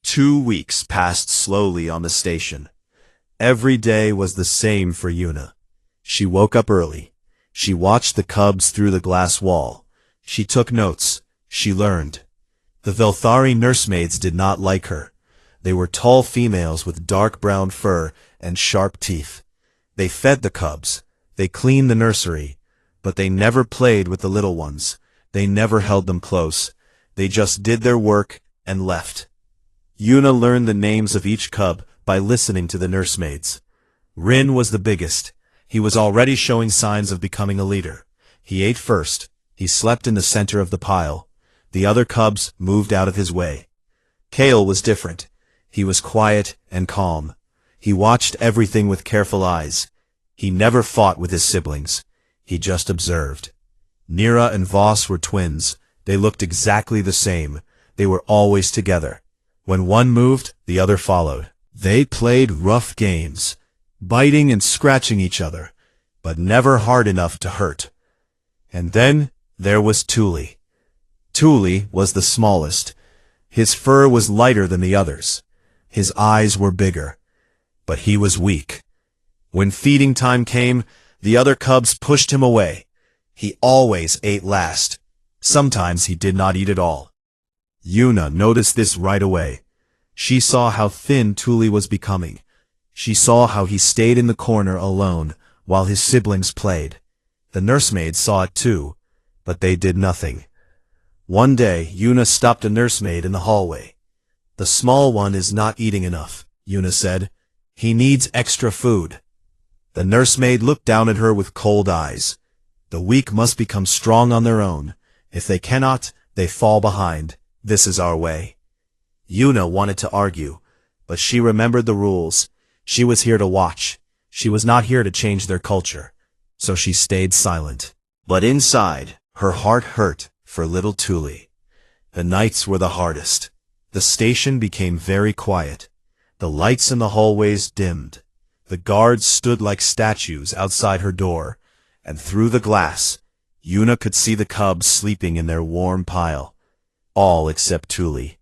2 weeks passed slowly on the station. Every day was the same for Yuna. She woke up early. She watched the cubs through the glass wall. She took notes. She learned. The Velthari nursemaids did not like her. They were tall females with dark brown fur and sharp teeth. They fed the cubs. They cleaned the nursery. But they never played with the little ones. They never held them close. They just did their work and left. Yuna learned the names of each cub by listening to the nursemaids. Rin was the biggest. He was already showing signs of becoming a leader. He ate first. He slept in the center of the pile. The other cubs moved out of his way. Kale was different. He was quiet and calm. He watched everything with careful eyes. He never fought with his siblings. He just observed. Nira and Voss were twins. They looked exactly the same. They were always together. When one moved, the other followed. They played rough games, biting and scratching each other, but never hard enough to hurt. And then there was Tuli. Tuli was the smallest. His fur was lighter than the others. His eyes were bigger. But he was weak. When feeding time came, the other cubs pushed him away. He always ate last. Sometimes he did not eat at all. Yuna noticed this right away. She saw how thin Tuli was becoming. She saw how he stayed in the corner alone while his siblings played. The nursemaids saw it too, but they did nothing. One day, Yuna stopped a nursemaid in the hallway. "The small one is not eating enough," Yuna said. "He needs extra food." The nursemaid looked down at her with cold eyes. "The weak must become strong on their own. If they cannot, they fall behind. This is our way." Yuna wanted to argue, but she remembered the rules. She was here to watch. She was not here to change their culture. So she stayed silent. But inside, her heart hurt for little Tuli. The nights were the hardest. The station became very quiet. The lights in the hallways dimmed. The guards stood like statues outside her door, and through the glass, Yuna could see the cubs sleeping in their warm pile. All except Tuli.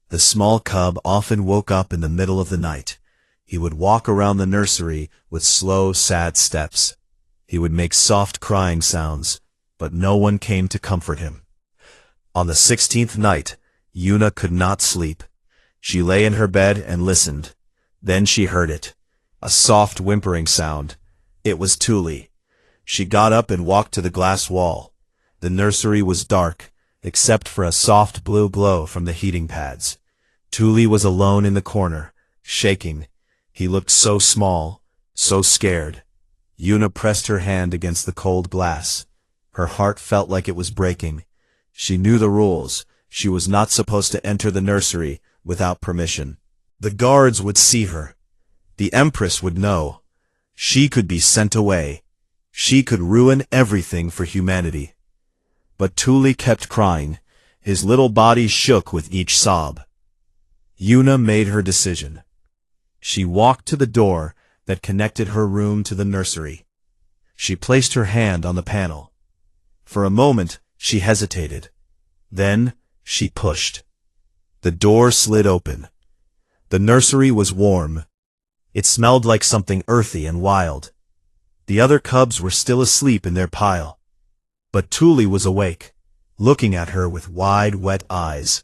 The small cub often woke up in the middle of the night. He would walk around the nursery with slow, sad steps. He would make soft crying sounds, but no one came to comfort him. On the 16th night, Yuna could not sleep. She lay in her bed and listened. Then she heard it. A soft whimpering sound. It was Tuli. She got up and walked to the glass wall. The nursery was dark, except for a soft blue glow from the heating pads. Tuli was alone in the corner, shaking. He looked so small, so scared. Yuna pressed her hand against the cold glass. Her heart felt like it was breaking. She knew the rules. She was not supposed to enter the nursery without permission. The guards would see her. The Empress would know. She could be sent away. She could ruin everything for humanity. But Tuli kept crying. His little body shook with each sob. Yuna made her decision. She walked to the door that connected her room to the nursery. She placed her hand on the panel. For a moment, she hesitated. Then, she pushed. The door slid open. The nursery was warm. It smelled like something earthy and wild. The other cubs were still asleep in their pile. But Tuli was awake, looking at her with wide, wet eyes.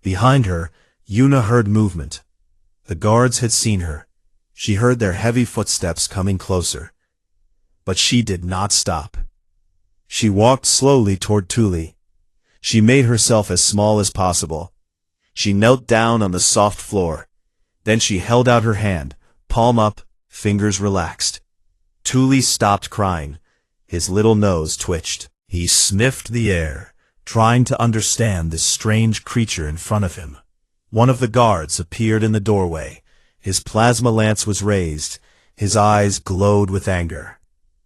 Behind her, Yuna heard movement. The guards had seen her. She heard their heavy footsteps coming closer. But she did not stop. She walked slowly toward Tuli. She made herself as small as possible. She knelt down on the soft floor. Then she held out her hand, palm up, fingers relaxed. Tuli stopped crying. His little nose twitched. He sniffed the air, trying to understand this strange creature in front of him. One of the guards appeared in the doorway. His plasma lance was raised. His eyes glowed with anger.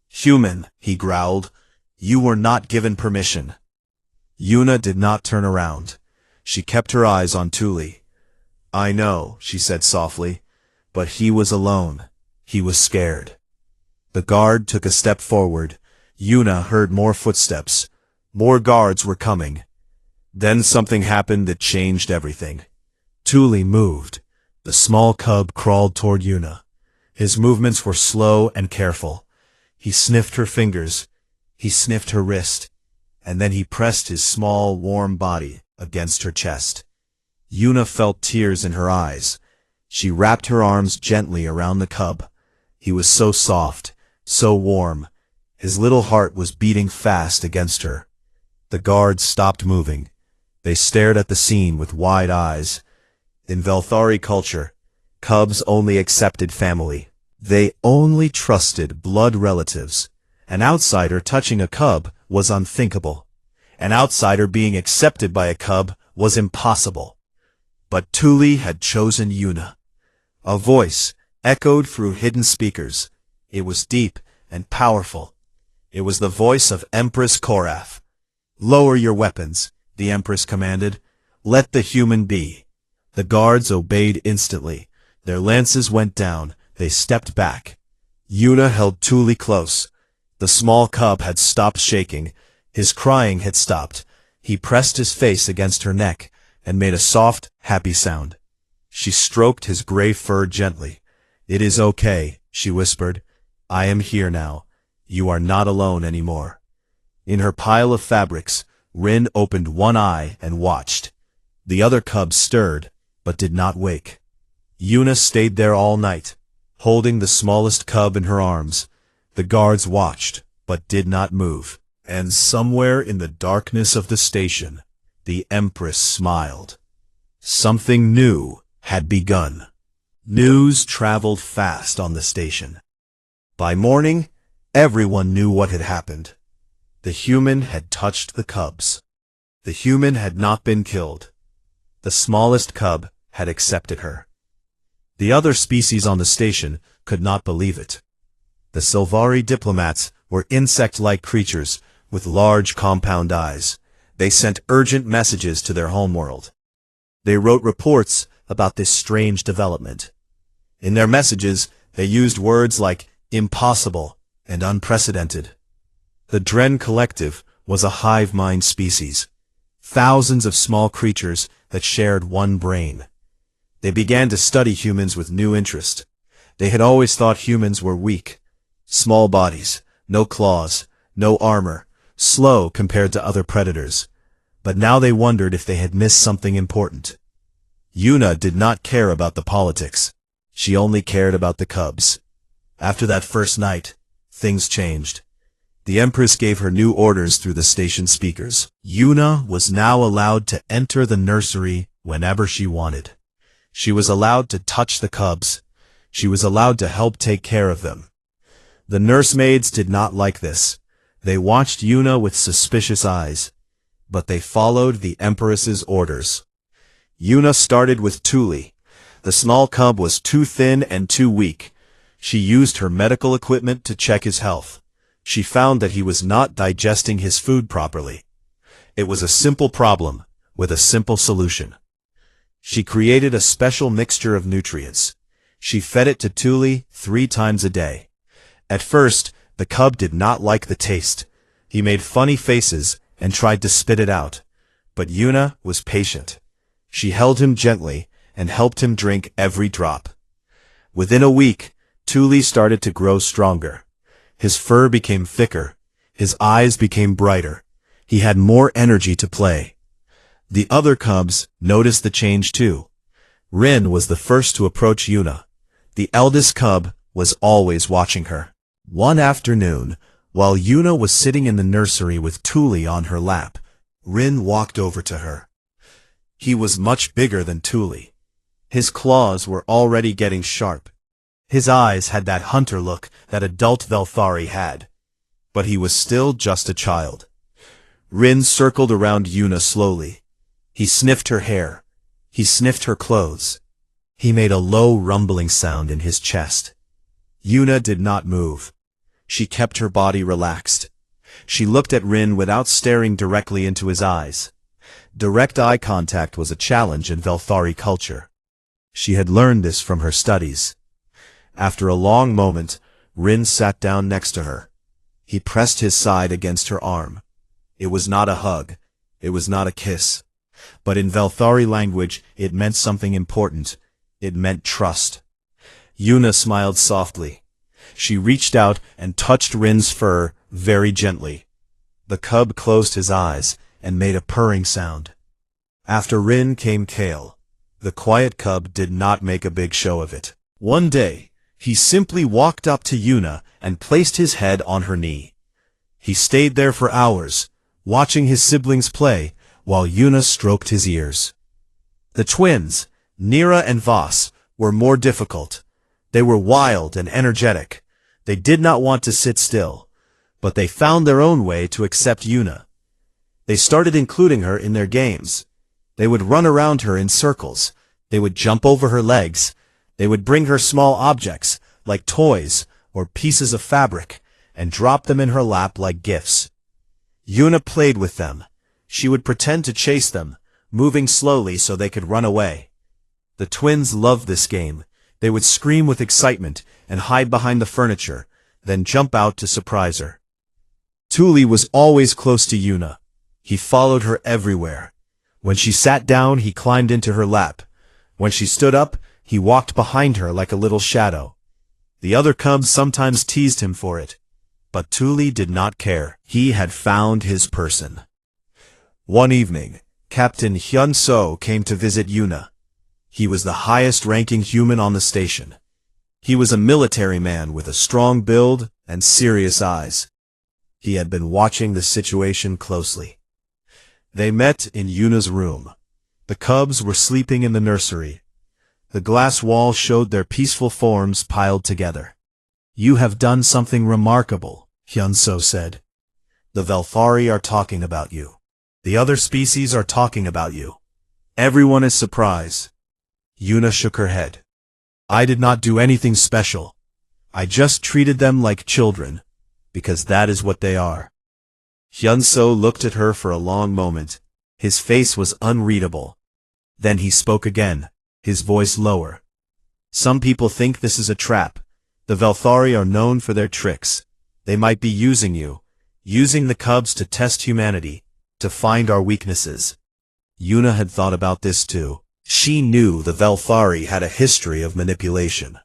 "Human," he growled, "you were not given permission." Yuna did not turn around. She kept her eyes on Tuli. "I know," she said softly, but he was alone. He was scared. The guard took a step forward. Yuna heard more footsteps. More guards were coming. Then something happened that changed everything. Thule moved. The small cub crawled toward Yuna. His movements were slow and careful. He sniffed her fingers. He sniffed her wrist. And then he pressed his small, warm body against her chest. Yuna felt tears in her eyes. She wrapped her arms gently around the cub. He was so soft, so warm. His little heart was beating fast against her. The guards stopped moving. They stared at the scene with wide eyes. In Velthari culture, cubs only accepted family. They only trusted blood relatives. An outsider touching a cub was unthinkable. An outsider being accepted by a cub was impossible. But Thule had chosen Yuna. A voice echoed through hidden speakers. It was deep and powerful. It was the voice of Empress Korath. "Lower your weapons," the Empress commanded. "Let the human be." The guards obeyed instantly. Their lances went down. They stepped back. Yuna held Thule close. The small cub had stopped shaking. His crying had stopped. He pressed his face against her neck and made a soft, happy sound. She stroked his gray fur gently. "It is okay," she whispered. "I am here now. You are not alone anymore." In her pile of fabrics, Rin opened one eye and watched. The other cubs stirred, but did not wake. Yuna stayed there all night, holding the smallest cub in her arms. The guards watched, but did not move. And somewhere in the darkness of the station, the Empress smiled. Something new had begun. News traveled fast on the station. By morning, everyone knew what had happened. The human had touched the cubs. The human had not been killed. The smallest cub had accepted her. The other species on the station could not believe it. The Sylvari diplomats were insect-like creatures with large compound eyes. They sent urgent messages to their homeworld. They wrote reports about this strange development. In their messages, they used words like impossible and unprecedented. The Dren Collective was a hive mind species. Thousands of small creatures that shared one brain. They began to study humans with new interest. They had always thought humans were weak. Small bodies, no claws, no armor, slow compared to other predators. But now they wondered if they had missed something important. Yuna did not care about the politics. She only cared about the cubs. After that first night, things changed. The Empress gave her new orders through the station speakers. Yuna was now allowed to enter the nursery whenever she wanted. She was allowed to touch the cubs. She was allowed to help take care of them. The nursemaids did not like this. They watched Yuna with suspicious eyes. But they followed the Empress's orders. Yuna started with Thule. The small cub was too thin and too weak. She used her medical equipment to check his health. She found that he was not digesting his food properly. It was a simple problem with a simple solution. She created a special mixture of nutrients. She fed it to Thule 3 times a day. At first, the cub did not like the taste. He made funny faces and tried to spit it out. But Yuna was patient. She held him gently and helped him drink every drop. Within a week, Thule started to grow stronger. His fur became thicker. His eyes became brighter. He had more energy to play. The other cubs noticed the change too. Rin was the first to approach Yuna. The eldest cub was always watching her. One afternoon, while Yuna was sitting in the nursery with Thule on her lap, Rin walked over to her. He was much bigger than Thule. His claws were already getting sharp. His eyes had that hunter look that adult Velthari had. But he was still just a child. Rin circled around Yuna slowly. He sniffed her hair. He sniffed her clothes. He made a low rumbling sound in his chest. Yuna did not move. She kept her body relaxed. She looked at Rin without staring directly into his eyes. Direct eye contact was a challenge in Velthari culture. She had learned this from her studies. After a long moment, Rin sat down next to her. He pressed his side against her arm. It was not a hug. It was not a kiss. But in Velthari language, it meant something important. It meant trust. Yuna smiled softly. She reached out and touched Rin's fur very gently. The cub closed his eyes and made a purring sound. After Rin came Kale. The quiet cub did not make a big show of it. One day, he simply walked up to Yuna and placed his head on her knee. He stayed there for hours, watching his siblings play, while Yuna stroked his ears. The twins, Nira and Voss, were more difficult. They were wild and energetic. They did not want to sit still, but they found their own way to accept Yuna. They started including her in their games. They would run around her in circles. They would jump over her legs. They would bring her small objects, like toys or pieces of fabric, and drop them in her lap like gifts. Yuna played with them. She would pretend to chase them, moving slowly so they could run away. The twins loved this game. They would scream with excitement and hide behind the furniture, then jump out to surprise her. Tuli was always close to Yuna. He followed her everywhere. When she sat down, he climbed into her lap. When she stood up, he walked behind her like a little shadow. The other cubs sometimes teased him for it, but Tuli did not care. He had found his person. One evening, Captain Hyun-So came to visit Yuna. He was the highest-ranking human on the station. He was a military man with a strong build and serious eyes. He had been watching the situation closely. They met in Yuna's room. The cubs were sleeping in the nursery. The glass wall showed their peaceful forms piled together. "You have done something remarkable," Hyun-So said. "The Velthari are talking about you. The other species are talking about you. Everyone is surprised." Yuna shook her head. "I did not do anything special. I just treated them like children, because that is what they are." Hyun-So looked at her for a long moment. His face was unreadable. Then he spoke again, his voice lower. "Some people think this is a trap. The Velthari are known for their tricks. They might be using you, using the cubs to test humanity, to find our weaknesses." Yuna had thought about this too. She knew the Velthari had a history of manipulation.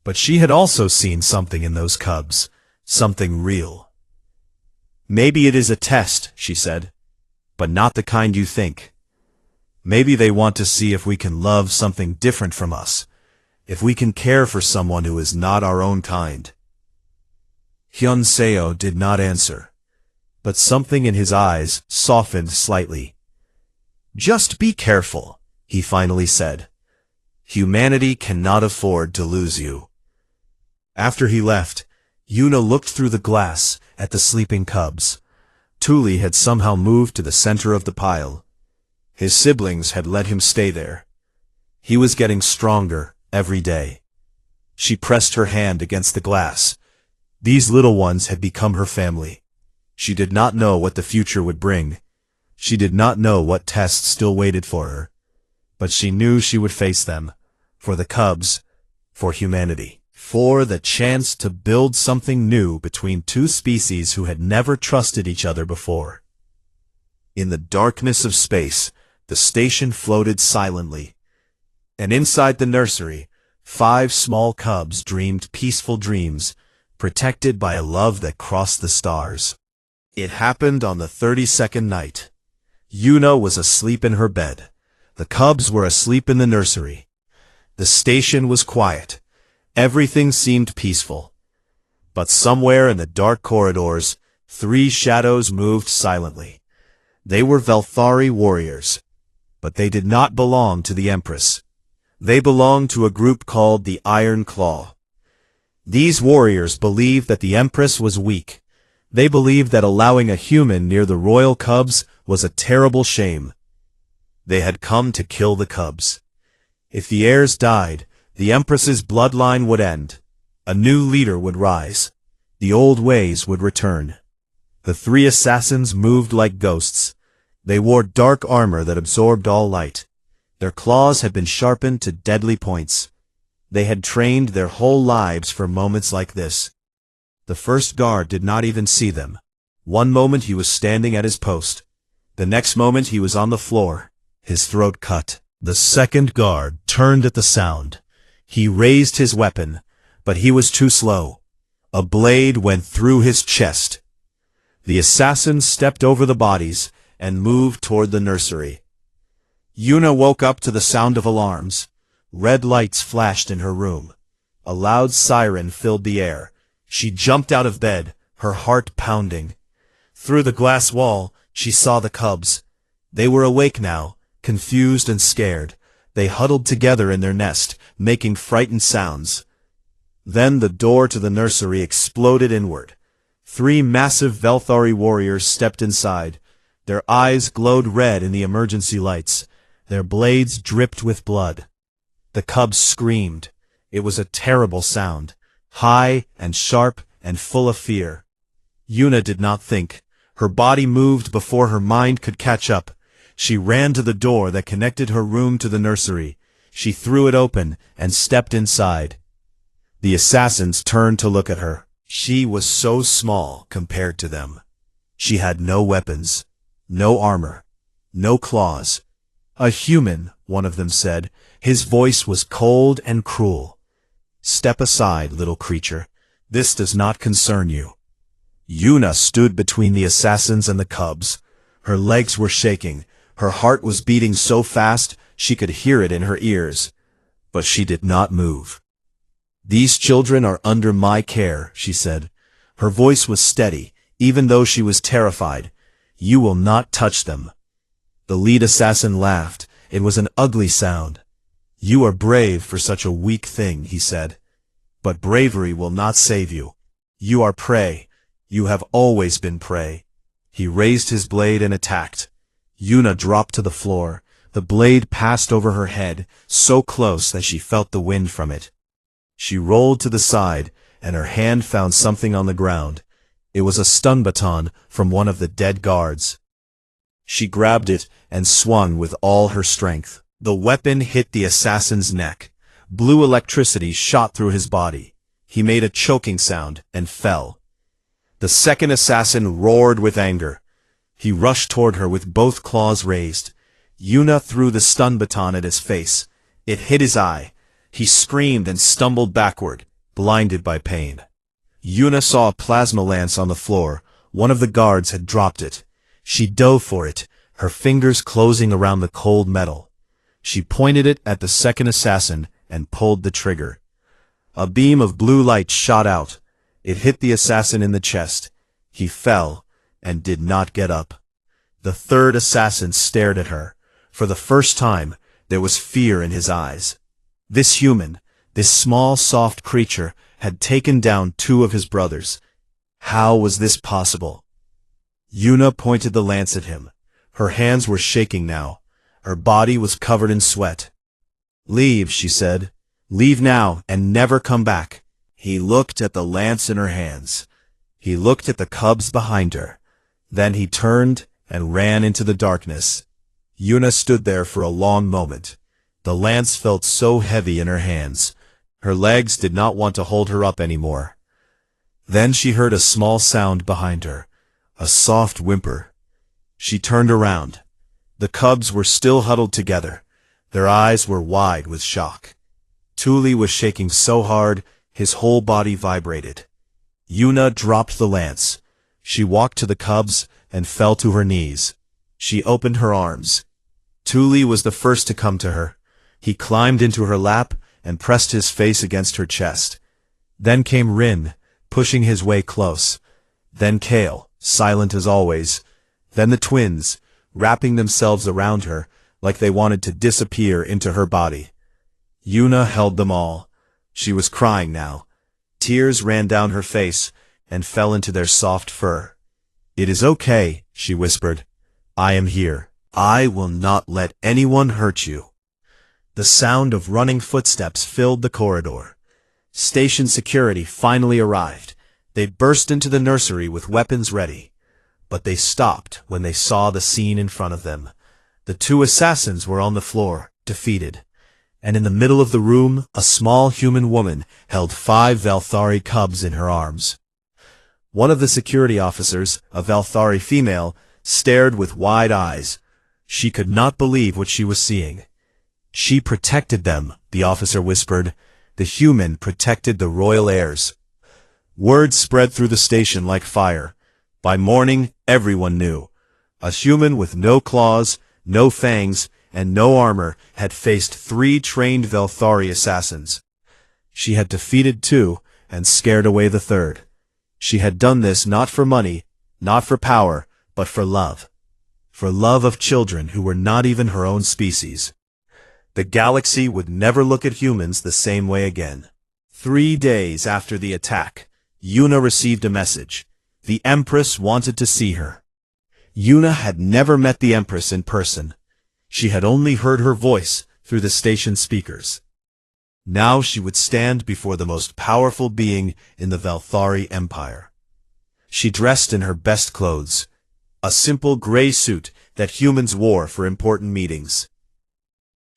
But she had also seen something in those cubs, something real. "Maybe it is a test," she said, "but not the kind you think. Maybe they want to see if we can love something different from us, if we can care for someone who is not our own kind." Hyun-Seo did not answer, but something in his eyes softened slightly. "Just be careful," he finally said. "Humanity cannot afford to lose you." After he left, Yuna looked through the glass at the sleeping cubs. Tuli had somehow moved to the center of the pile. His siblings had let him stay there. He was getting stronger every day. She pressed her hand against the glass. These little ones had become her family. She did not know what the future would bring. She did not know what tests still waited for her. But she knew she would face them, for the cubs, for humanity, for the chance to build something new between two species who had never trusted each other before. In the darkness of space, the station floated silently, and inside the nursery, 5 small cubs dreamed peaceful dreams, protected by a love that crossed the stars. It happened on the 32nd night. Yuna was asleep in her bed. The cubs were asleep in the nursery. The station was quiet. Everything seemed peaceful. But somewhere in the dark corridors, 3 shadows moved silently. They were Velthari warriors. But they did not belong to the Empress. They belonged to a group called the Iron Claw. These warriors believed that the Empress was weak. They believed that allowing a human near the royal cubs was a terrible shame. They had come to kill the cubs. If the heirs died, the Empress's bloodline would end. A new leader would rise. The old ways would return. The 3 assassins moved like ghosts. They wore dark armor that absorbed all light. Their claws had been sharpened to deadly points. They had trained their whole lives for moments like this. The first guard did not even see them. One moment he was standing at his post. The next moment he was on the floor, his throat cut. The second guard turned at the sound. He raised his weapon, but he was too slow. A blade went through his chest. The assassin stepped over the bodies and moved toward the nursery. Yuna woke up to the sound of alarms. Red lights flashed in her room. A loud siren filled the air. She jumped out of bed, her heart pounding. Through the glass wall, she saw the cubs. They were awake now, confused and scared. They huddled together in their nest, making frightened sounds. Then the door to the nursery exploded inward. 3 massive Velthari warriors stepped inside. Their eyes glowed red in the emergency lights. Their blades dripped with blood. The cubs screamed. It was a terrible sound, high and sharp and full of fear. Yuna did not think. Her body moved before her mind could catch up. She ran to the door that connected her room to the nursery. She threw it open and stepped inside. The assassins turned to look at her. She was so small compared to them. She had no weapons, no armor, no claws. A human, one of them said. His voice was cold and cruel. Step aside, little creature. This does not concern you. Yuna stood between the assassins and the cubs. Her legs were shaking. Her heart was beating so fast she could hear it in her ears. But she did not move. These children are under my care, she said. Her voice was steady, even though she was terrified. You will not touch them. The lead assassin laughed. It was an ugly sound. You are brave for such a weak thing, he said. But bravery will not save you. You are prey. You have always been prey. He raised his blade and attacked. Yuna dropped to the floor. The blade passed over her head, so close that she felt the wind from it. She rolled to the side, and her hand found something on the ground. It was a stun baton from one of the dead guards. She grabbed it and swung with all her strength. The weapon hit the assassin's neck. Blue electricity shot through his body. He made a choking sound and fell. The second assassin roared with anger. He rushed toward her with both claws raised. Yuna threw the stun baton at his face. It hit his eye. He screamed and stumbled backward, blinded by pain. Yuna saw a plasma lance on the floor. One of the guards had dropped it. She dove for it, her fingers closing around the cold metal. She pointed it at the second assassin and pulled the trigger. A beam of blue light shot out. It hit the assassin in the chest. He fell and did not get up. The third assassin stared at her. For the first time, there was fear in his eyes. This human, this small, soft creature, had taken down 2 of his brothers. How was this possible? Yuna pointed the lance at him. Her hands were shaking now. Her body was covered in sweat. Leave, she said. Leave now and never come back. He looked at the lance in her hands. He looked at the cubs behind her. Then he turned and ran into the darkness. Yuna stood there for a long moment. The lance felt so heavy in her hands. Her legs did not want to hold her up anymore. Then she heard a small sound behind her, a soft whimper. She turned around. The cubs were still huddled together. Their eyes were wide with shock. Thule was shaking so hard, his whole body vibrated. Yuna dropped the lance. She walked to the cubs and fell to her knees. She opened her arms. Thule was the first to come to her. He climbed into her lap and pressed his face against her chest. Then came Rin, pushing his way close. Then Kale, silent as always. Then the twins, wrapping themselves around her like they wanted to disappear into her body. Yuna held them all. She was crying now. Tears ran down her face and fell into their soft fur. "It is okay," she whispered. "I am here. I will not let anyone hurt you." The sound of running footsteps filled the corridor. Station security finally arrived. They burst into the nursery with weapons ready. But they stopped when they saw the scene in front of them. The 2 assassins were on the floor, defeated. And in the middle of the room, a small human woman held 5 Velthari cubs in her arms. One of the security officers, a Velthari female, stared with wide eyes. She could not believe what she was seeing. She protected them, the officer whispered. The human protected the royal heirs. Word spread through the station like fire. By morning, everyone knew. A human with no claws, no fangs, and no armor had faced 3 trained Velthari assassins. She had defeated 2 and scared away the 3rd. She had done this not for money, not for power, but for love. For love of children who were not even her own species. The galaxy would never look at humans the same way again. 3 days after the attack, Yuna received a message. The Empress wanted to see her. Yuna had never met the Empress in person. She had only heard her voice through the station speakers. Now she would stand before the most powerful being in the Velthari Empire. She dressed in her best clothes, a simple gray suit that humans wore for important meetings.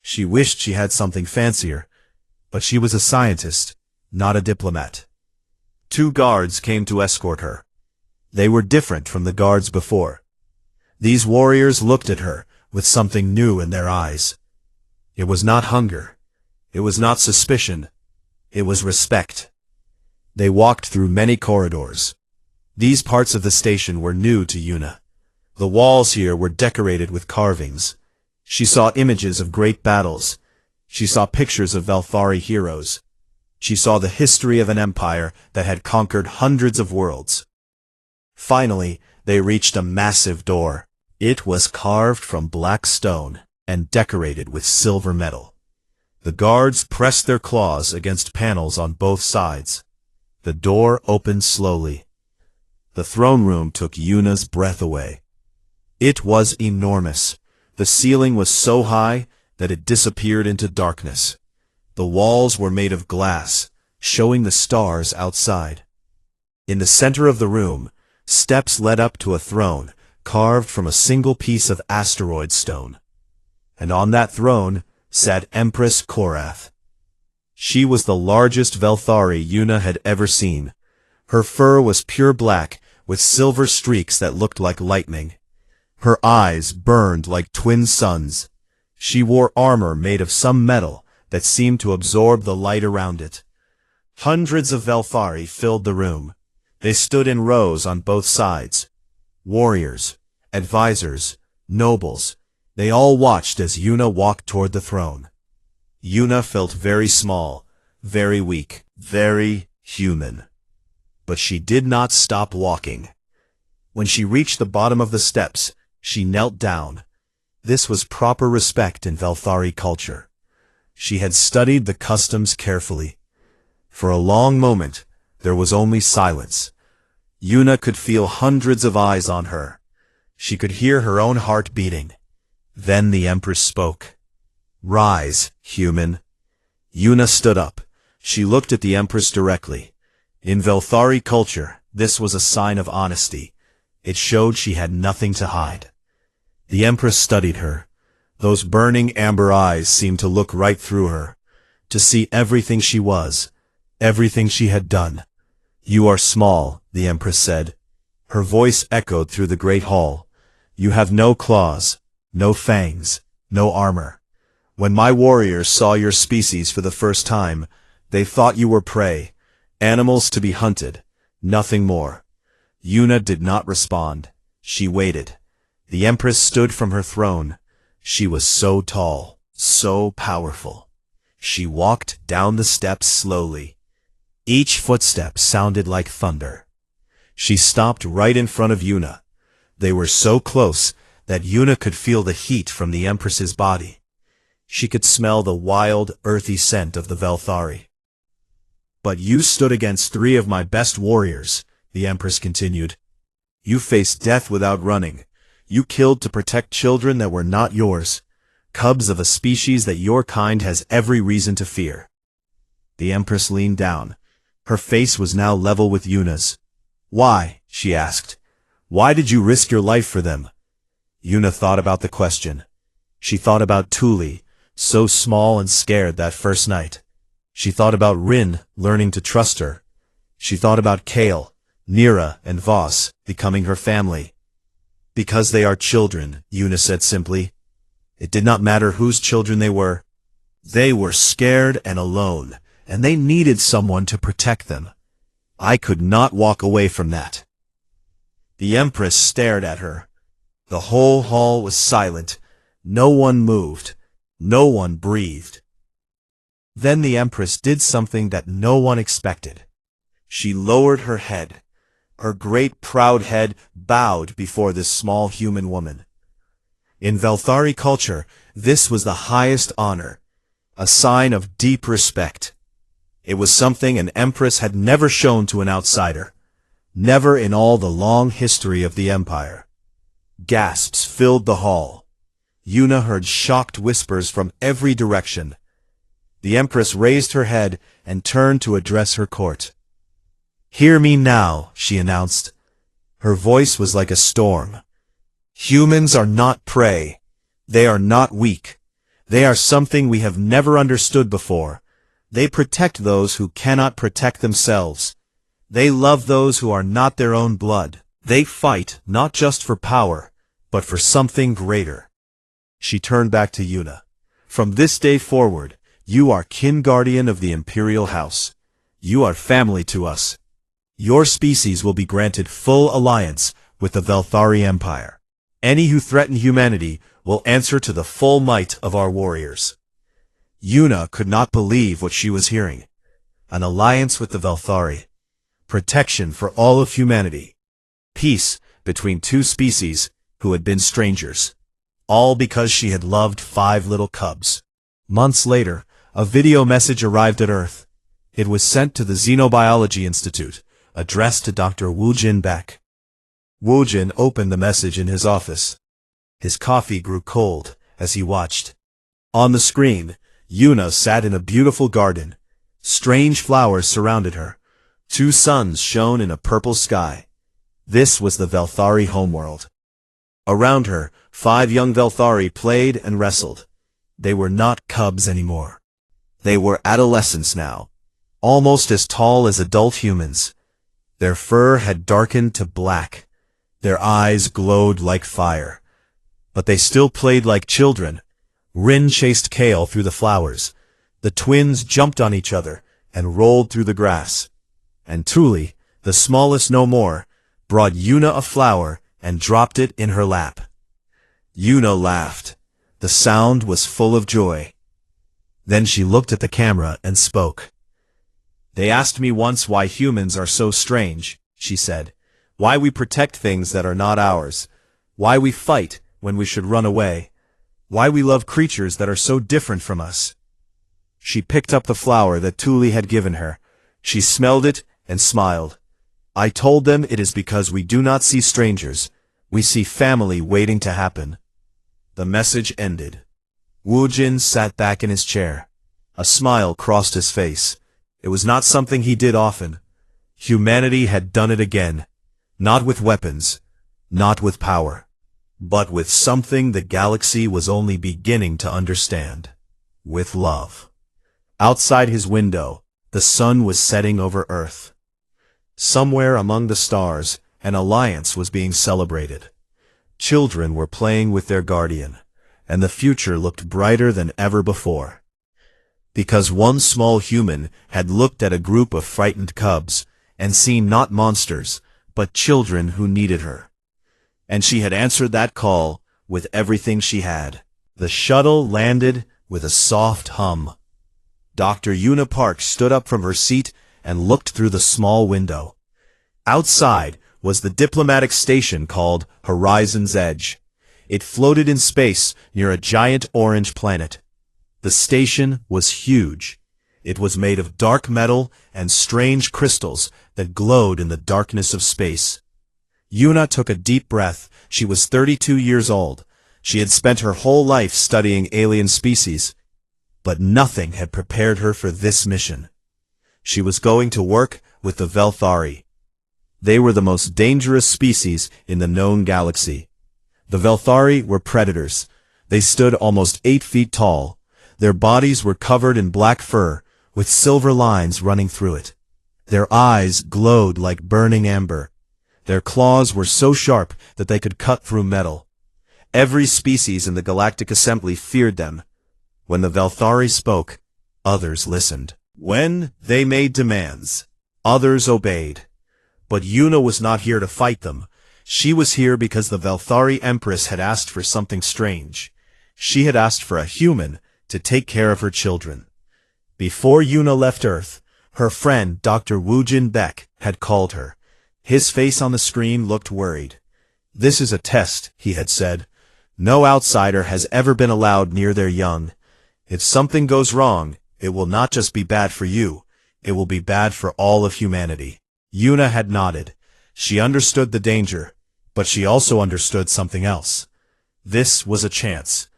She wished she had something fancier, but she was a scientist, not a diplomat. 2 guards came to escort her. They were different from the guards before. These warriors looked at her with something new in their eyes. It was not hunger. It was not suspicion. It was respect. They walked through many corridors. These parts of the station were new to Yuna. The walls here were decorated with carvings. She saw images of great battles. She saw pictures of Velthari heroes. She saw the history of an empire that had conquered hundreds of worlds. Finally, they reached a massive door. It was carved from black stone and decorated with silver metal. The guards pressed their claws against panels on both sides. The door opened slowly. The throne room took Yuna's breath away. It was enormous. The ceiling was so high that it disappeared into darkness. The walls were made of glass, showing the stars outside. In the center of the room, steps led up to a throne carved from a single piece of asteroid stone. And on that throne sat Empress Korath. She was the largest Velthari Yuna had ever seen. Her fur was pure black, with silver streaks that looked like lightning. Her eyes burned like twin suns. She wore armor made of some metal that seemed to absorb the light around it. Hundreds of Velthari filled the room. They stood in rows on both sides. Warriors, advisors, nobles, they all watched as Yuna walked toward the throne. Yuna felt very small, very weak, very human. But she did not stop walking. When she reached the bottom of the steps, she knelt down. This was proper respect in Velthari culture. She had studied the customs carefully. For a long moment, there was only silence. Yuna could feel hundreds of eyes on her. She could hear her own heart beating. Then the Empress spoke. "Rise, human." Yuna stood up. She looked at the Empress directly. In Velthari culture, this was a sign of honesty. It showed she had nothing to hide. The Empress studied her. Those burning amber eyes seemed to look right through her, to see everything she was, everything she had done. "You are small," the Empress said. Her voice echoed through the great hall. "You have no claws, no fangs, no armor. When my warriors saw your species for the first time, they thought you were prey, animals to be hunted, nothing more." Yuna did not respond. She waited. The Empress stood from her throne. She was so tall, so powerful. She walked down the steps slowly. Each footstep sounded like thunder. She stopped right in front of Yuna. They were so close that Yuna could feel the heat from the Empress's body. She could smell the wild, earthy scent of the Velthari. "But you stood against 3 of my best warriors," the Empress continued. "You faced death without running. You killed to protect children that were not yours, cubs of a species that your kind has every reason to fear." The Empress leaned down. Her face was now level with Yuna's. "Why?" she asked. "Why did you risk your life for them?" Yuna thought about the question. She thought about Tuli, so small and scared that first night. She thought about Rin learning to trust her. She thought about Kale, Nira, and Voss becoming her family. Because they are children, Yuna said simply. It did not matter whose children they were. They were scared and alone, and they needed someone to protect them. I could not walk away from that. The Empress stared at her. The whole hall was silent. No one moved. No one breathed. Then the Empress did something that no one expected. She lowered her head. Her great proud head bowed before this small human woman. In Velthari culture, this was the highest honor, a sign of deep respect. It was something an empress had never shown to an outsider, never in all the long history of the empire. Gasps filled the hall. Yuna heard shocked whispers from every direction. The empress raised her head and turned to address her court. "Hear me now," she announced. Her voice was like a storm. "Humans are not prey. They are not weak. They are something we have never understood before. They protect those who cannot protect themselves. They love those who are not their own blood. They fight not just for power, but for something greater." She turned back to Yuna. "From this day forward, you are kin guardian of the Imperial House. You are family to us. Your species will be granted full alliance with the Velthari Empire. Any who threaten humanity will answer to the full might of our warriors." Yuna could not believe what she was hearing. An alliance with the Velthari. Protection for all of humanity. Peace between two species who had been strangers. All because she had loved 5 little cubs. Months later, a video message arrived at Earth. It was sent to the Xenobiology Institute, addressed to Dr. Woojin Beck. Woojin opened the message in his office. His coffee grew cold as he watched. On the screen, Yuna sat in a beautiful garden. Strange flowers surrounded her. 2 suns shone in a purple sky. This was the Velthari homeworld. Around her, 5 young Velthari played and wrestled. They were not cubs anymore. They were adolescents now, almost as tall as adult humans. Their fur had darkened to black. Their eyes glowed like fire. But they still played like children. Rin chased Kale through the flowers. The twins jumped on each other and rolled through the grass. And Tuli, the smallest no more, brought Yuna a flower and dropped it in her lap. Yuna laughed. The sound was full of joy. Then she looked at the camera and spoke. "They asked me once why humans are so strange," she said. "Why we protect things that are not ours. Why we fight when we should run away. Why we love creatures that are so different from us." She picked up the flower that Tuli had given her. She smelled it and smiled. "I told them it is because we do not see strangers. We see family waiting to happen." The message ended. Woojin sat back in his chair. A smile crossed his face. It was not something he did often. Humanity had done it again. Not with weapons, not with power, but with something the galaxy was only beginning to understand. With love. Outside his window, the sun was setting over Earth. Somewhere among the stars, an alliance was being celebrated. Children were playing with their guardian, and the future looked brighter than ever before. Because one small human had looked at a group of frightened cubs and seen not monsters, but children who needed her. And she had answered that call with everything she had. The shuttle landed with a soft hum. Dr. Yuna Park stood up from her seat and looked through the small window. Outside was the diplomatic station called Horizon's Edge. It floated in space near a giant orange planet. The station was huge. It was made of dark metal and strange crystals that glowed in the darkness of space. Yuna took a deep breath. She was 32 years old. She had spent her whole life studying alien species, but nothing had prepared her for this mission. She was going to work with the Velthari. They were the most dangerous species in the known galaxy. The Velthari were predators. They stood almost 8 feet tall. Their bodies were covered in black fur, with silver lines running through it. Their eyes glowed like burning amber. Their claws were so sharp that they could cut through metal. Every species in the Galactic Assembly feared them. When the Velthari spoke, others listened. When they made demands, others obeyed. But Yuna was not here to fight them. She was here because the Velthari Empress had asked for something strange. She had asked for a human to take care of her children. Before Yuna left Earth, her friend Dr. Woojin Beck had called her. His face on the screen looked worried. "This is a test," he had said. "No outsider has ever been allowed near their young. If something goes wrong, it will not just be bad for you, it will be bad for all of humanity." Yuna had nodded. She understood the danger, but she also understood something else. This was a chance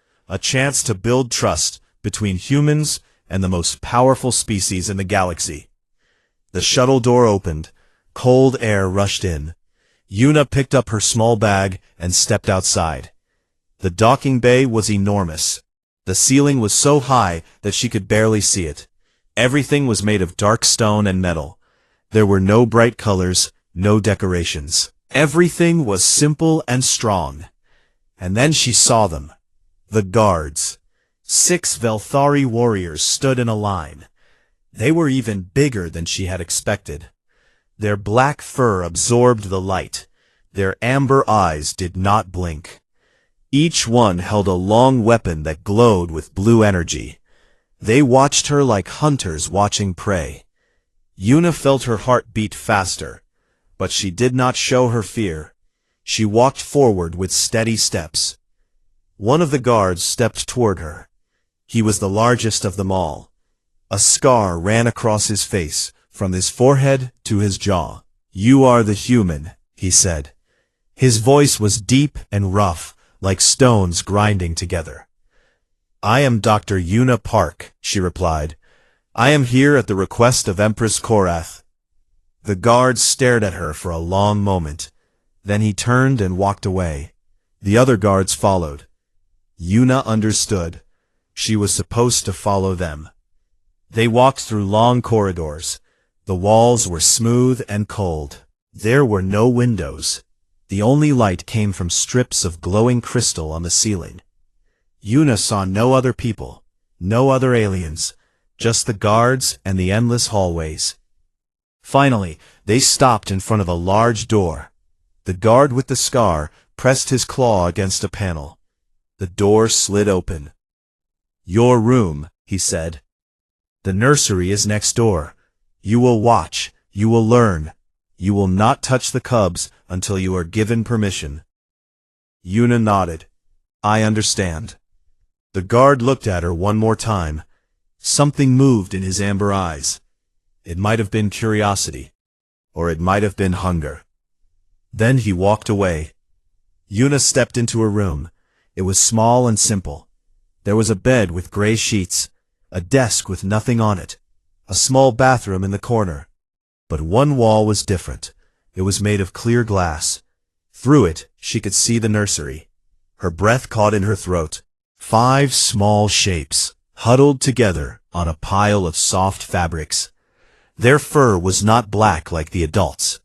to build trust between humans and the most powerful species in the galaxy. The shuttle door opened. Cold air rushed in. Yuna picked up her small bag and stepped outside. The docking bay was enormous. The ceiling was so high that she could barely see it. Everything was made of dark stone and metal. There were no bright colors, no decorations. Everything was simple and strong. And then she saw them. The guards. 6 Velthari warriors stood in a line. They were even bigger than she had expected. Their black fur absorbed the light. Their amber eyes did not blink. Each one held a long weapon that glowed with blue energy. They watched her like hunters watching prey. Yuna felt her heart beat faster, but she did not show her fear. She walked forward with steady steps. One of the guards stepped toward her. He was the largest of them all. A scar ran across his face, from his forehead to his jaw. "You are the human," he said. His voice was deep and rough, like stones grinding together. "I am Dr. Yuna Park," she replied. "I am here at the request of Empress Korath." The guard stared at her for a long moment. Then he turned and walked away. The other guards followed. Yuna understood. She was supposed to follow them. They walked through long corridors. The walls were smooth and cold. There were no windows. The only light came from strips of glowing crystal on the ceiling. Yuna saw no other people, no other aliens, just the guards and the endless hallways. Finally, they stopped in front of a large door. The guard with the scar pressed his claw against a panel. The door slid open. "Your room," he said. "The nursery is next door. You will watch, you will learn. You will not touch the cubs until you are given permission." Yuna nodded. "I understand." The guard looked at her one more time. Something moved in his amber eyes. It might have been curiosity, or it might have been hunger. Then he walked away. Yuna stepped into her room. It was small and simple. There was a bed with gray sheets, a desk with nothing on it, a small bathroom in the corner. But one wall was different. It was made of clear glass. Through it, she could see the nursery. Her breath caught in her throat. 5 small shapes, huddled together on a pile of soft fabrics. Their fur was not black like the adults.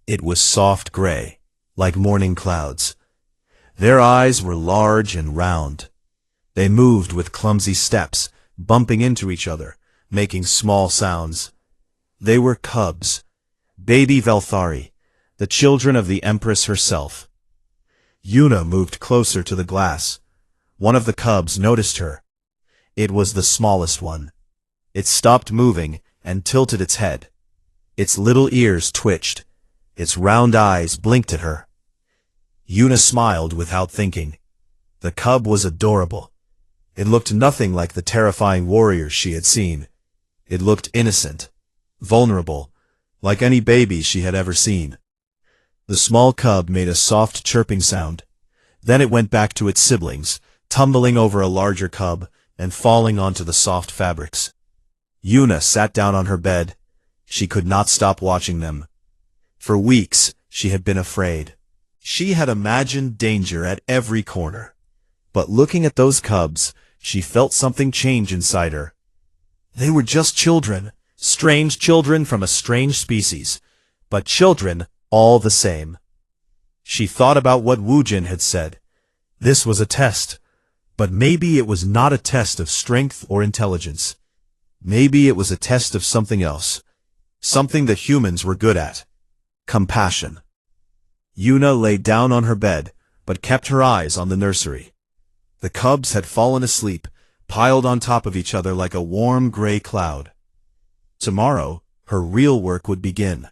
It was soft gray, like morning clouds. Their eyes were large and round. They moved with clumsy steps, bumping into each other, making small sounds. They were cubs, baby Velthari, the children of the Empress herself. Yuna moved closer to the glass. One of the cubs noticed her. It was the smallest one. It stopped moving and tilted its head. Its little ears twitched. Its round eyes blinked at her. Yuna smiled without thinking. The cub was adorable. It looked nothing like the terrifying warriors she had seen. It looked innocent, vulnerable, like any baby she had ever seen. The small cub made a soft chirping sound. Then it went back to its siblings, tumbling over a larger cub and falling onto the soft fabrics. Yuna sat down on her bed. She could not stop watching them. For weeks, she had been afraid. She had imagined danger at every corner. But looking at those cubs, she felt something change inside her. They were just children, strange children from a strange species, but children all the same. She thought about what Wujin had said. This was a test. But maybe it was not a test of strength or intelligence. Maybe it was a test of something else. Something that humans were good at. Compassion. Yuna lay down on her bed, but kept her eyes on the nursery. The cubs had fallen asleep, piled on top of each other like a warm gray cloud. Tomorrow, her real work would begin.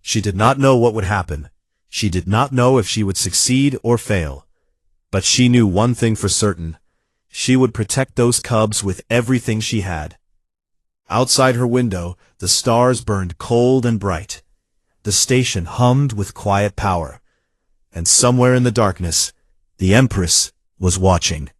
She did not know what would happen. She did not know if she would succeed or fail. But she knew one thing for certain. She would protect those cubs with everything she had. Outside her window, the stars burned cold and bright. The station hummed with quiet power. And somewhere in the darkness, the Empress was watching.